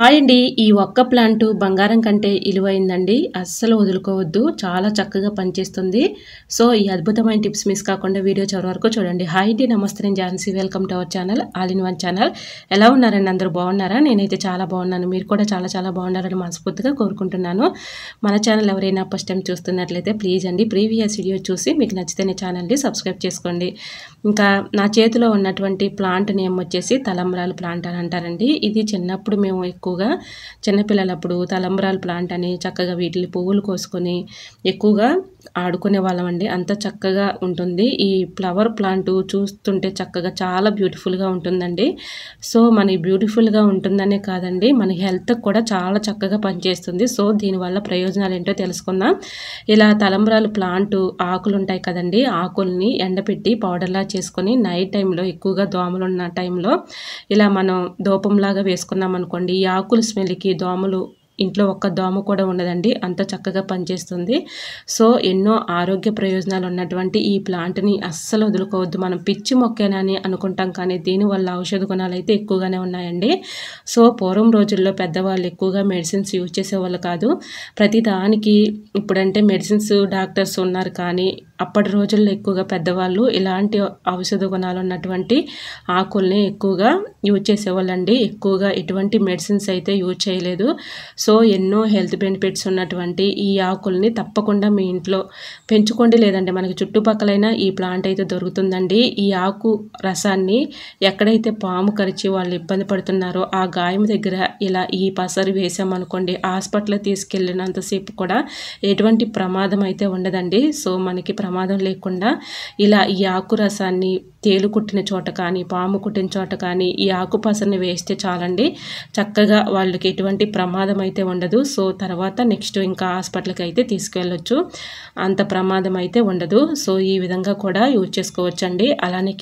Hi అండి. ఈ ఒక్క ప్లాంటు బంగారం కంటే ఇలువైందండి. అస్సలు వదులుకోవద్దు. చాలా చక్కగా పనిచేస్తుంది. సో, ఈ అద్భుతమైన టిప్స్ మిస్ కాకుండా వీడియో చివరి వరకు చూడండి. హాయ్ అండి. నమస్తే. నేను Jhansi. Welcome to our channel all in one channel. ఎలా ఉన్నారండి? అందరూ బాగున్నారా? నేనైతే చాలా బాగున్నాను. మీరు కూడా చాలా చాలా బాగున్నారని మనస్ఫూర్తిగా కోరుకుంటున్నాను. మన ఛానల్ ఎవరైనా ఫస్ట్ టైం చూస్తున్నట్లయితే ప్లీజ్ అండి ప్రీవియస్ వీడియో చూసి మీకు నచ్చితే ఛానల్ని సబ్స్క్రైబ్ చేసుకోండి. ఇంకా నా చేతిలో ఉన్నటువంటి ప్లాంట్ నేమ్ వచ్చేసి తలంబ్రాల ప్లాంట్ అని అంటారండి. ఇది చిన్నప్పుడు మేము ఎక్కువగా చిన్నపిల్లలప్పుడు తలంబ్రాల ప్లాంట్ అని చక్కగా వీటిని పువ్వులు కోసుకొని ఎక్కువగా ఆడుకునే వాళ్ళం అండి. అంత చక్కగా ఉంటుంది. ఈ ఫ్లవర్ ప్లాంట్ చూస్తుంటే చక్కగా చాలా బ్యూటిఫుల్గా ఉంటుందండి. సో మన బ్యూటిఫుల్గా ఉంటుందనే కాదండి, మన హెల్త్ కూడా చాలా చక్కగా పనిచేస్తుంది. సో దీనివల్ల ప్రయోజనాలు ఏంటో తెలుసుకుందాం. ఇలా తలంబ్రాల ప్లాంట్ ఆకులు ఉంటాయి కదండి, ఆకుల్ని ఎండపెట్టి పౌడర్లా చేసుకొని నైట్ టైంలో ఎక్కువగా దోమలు ఉన్న టైంలో ఇలా మనం ధూపంలాగా వేసుకున్నాం అనుకోండి, ఈ ఆకుల స్మెల్కి దోమలు ఇంట్లో ఒక్క దోమ కూడా ఉండదండి. అంత చక్కగా పనిచేస్తుంది. సో ఎన్నో ఆరోగ్య ప్రయోజనాలు ఉన్నటువంటి ఈ ప్లాంట్ని అస్సలు వదులుకోవద్దు. మనం పిచ్చి మొక్కేనని అనుకుంటాం, కానీ దీనివల్ల ఔషధ గుణాలు అయితే ఎక్కువగానే ఉన్నాయండి. సో పూర్వం రోజుల్లో పెద్దవాళ్ళు ఎక్కువగా మెడిసిన్స్ యూజ్ చేసేవాళ్ళు కాదు. ప్రతి దానికి ఇప్పుడంటే మెడిసిన్స్ డాక్టర్స్ ఉన్నారు, కానీ అప్పటి రోజుల్లో ఎక్కువగా పెద్దవాళ్ళు ఇలాంటి ఔషధ గుణాలు ఉన్నటువంటి ఆకుల్ని ఎక్కువగా యూజ్ చేసేవాళ్ళండి. ఎక్కువగా ఎటువంటి మెడిసిన్స్ అయితే యూజ్ చేయలేదు. సో ఎన్నో హెల్త్ బెనిఫిట్స్ ఉన్నటువంటి ఈ ఆకుల్ని తప్పకుండా మీ ఇంట్లో పెంచుకోండి. లేదంటే మనకి చుట్టుపక్కలైనా ఈ ప్లాంట్ అయితే దొరుకుతుందండి. ఈ ఆకు రసాన్ని ఎక్కడైతే పాము కరిచి వాళ్ళు ఇబ్బంది పడుతున్నారో ఆ గాయం దగ్గర ఇలా ఈ పసరు వేసామనుకోండి, హాస్పిటల్ తీసుకెళ్ళినంతసేపు కూడా ఎటువంటి ప్రమాదం అయితే ఉండదండి. సో మనకి ప్రమాదం లేకుండా ఇలా ఈ ఆకు రసాన్ని తేలు కుట్టిన చోట కానీ పాము కుట్టిన చోట కానీ ఈ ఆకు పసరుని వేస్తే చాలండి, చక్కగా వాళ్ళకి ఎటువంటి ప్రమాదం అయితే ఉండదు. సో తర్వాత నెక్స్ట్ ఇంకా హాస్పిటల్కి అయితే తీసుకెళ్ళొచ్చు, అంత ప్రమాదం అయితే ఉండదు. సో ఈ విధంగా కూడా యూజ్ చేసుకోవచ్చండి. అలానే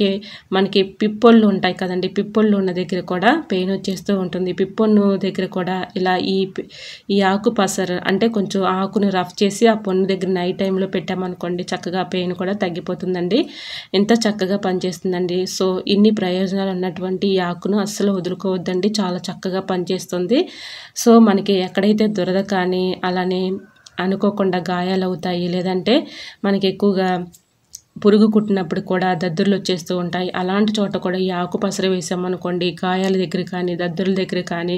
మనకి పిప్పొళ్ళు ఉంటాయి కదండి, పిప్పొళ్ళు ఉన్న దగ్గర కూడా పెయిన్ వచ్చేస్తూ ఉంటుంది. పిప్పొన్ను దగ్గర కూడా ఇలా ఈ ఆకు పసరు అంటే కొంచెం ఆకును రఫ్ చేసి ఆ పొన్ను దగ్గర నైట్ టైంలో పెట్టామనుకోండి, చక్కగా పెయిన్ కూడా తగ్గిపోతుందండి. ఎంత చక్కగా పనిచేస్తుందండి. సో ఇన్ని ప్రయోజనాలు ఉన్నటువంటి ఈ ఆకును అస్సలు వదులుకోవద్దండి. చాలా చక్కగా పనిచేస్తుంది. సో మనకి ఎక్కడైతే దురద కానీ అలానే అనుకోకుండా గాయాలు అవుతాయి, లేదంటే మనకి ఎక్కువగా పురుగు కుట్టినప్పుడు కూడా దద్దుర్లు వచ్చేస్తూ ఉంటాయి, అలాంటి చోట కూడా ఈ ఆకు పసరు వేసామనుకోండి, గాయాల దగ్గర కానీ దద్దుర్ల దగ్గర కానీ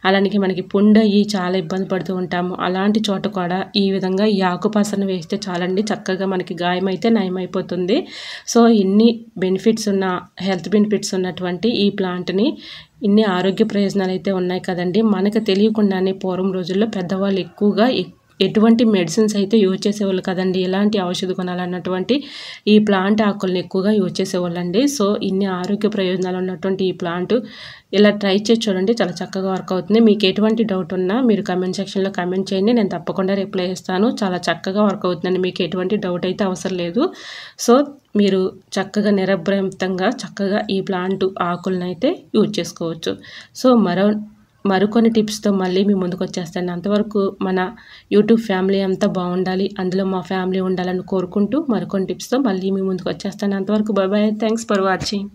అలానే మనకి పుండు అయ్యి చాలా ఇబ్బంది పడుతూ ఉంటాము, అలాంటి చోట కూడా ఈ విధంగా ఈ ఆకు పసరును వేస్తే చాలండి, చక్కగా మనకి గాయం అయితే నయమైపోతుంది. సో ఇన్ని బెనిఫిట్స్ ఉన్న హెల్త్ బెనిఫిట్స్ ఉన్నటువంటి ఈ ప్లాంట్ని ఇన్ని ఆరోగ్య ప్రయోజనాలు అయితే ఉన్నాయి కదండి. మనకు తెలియకుండానే పూర్వం రోజుల్లో పెద్దవాళ్ళు ఎక్కువగా ఎటువంటి మెడిసిన్స్ అయితే యూజ్ చేసేవాళ్ళు కదండి, ఎలాంటి ఔషధ గుణాలు అన్నటువంటి ఈ ప్లాంట్ ఆకుల్ని ఎక్కువగా యూజ్ చేసేవాళ్ళండి. సో ఇన్ని ఆరోగ్య ప్రయోజనాలు ఉన్నటువంటి ఈ ప్లాంట్ ఇలా ట్రై చేసి చూడండి, చాలా చక్కగా వర్క్ అవుతుంది. మీకు ఎటువంటి డౌట్ ఉన్నా మీరు కమెంట్ సెక్షన్లో కమెంట్ చేయండి, నేను తప్పకుండా రిప్లై ఇస్తాను. చాలా చక్కగా వర్క్ అవుతుందండి, మీకు ఎటువంటి డౌట్ అయితే అవసరం లేదు. సో మీరు చక్కగా నిరభ్యంతంగా చక్కగా ఈ ప్లాంట్ ఆకులను అయితే యూజ్ చేసుకోవచ్చు. సో మరికొన్ని టిప్స్తో మళ్ళీ మీ ముందుకు వచ్చేస్తాను. అంతవరకు మన యూట్యూబ్ ఫ్యామిలీ అంతా బాగుండాలి, అందులో మా ఫ్యామిలీ ఉండాలని కోరుకుంటూ మరికొన్ని టిప్స్తో మళ్ళీ మీ ముందుకు వచ్చేస్తాను. అంతవరకు bye bye. Thanks for watching.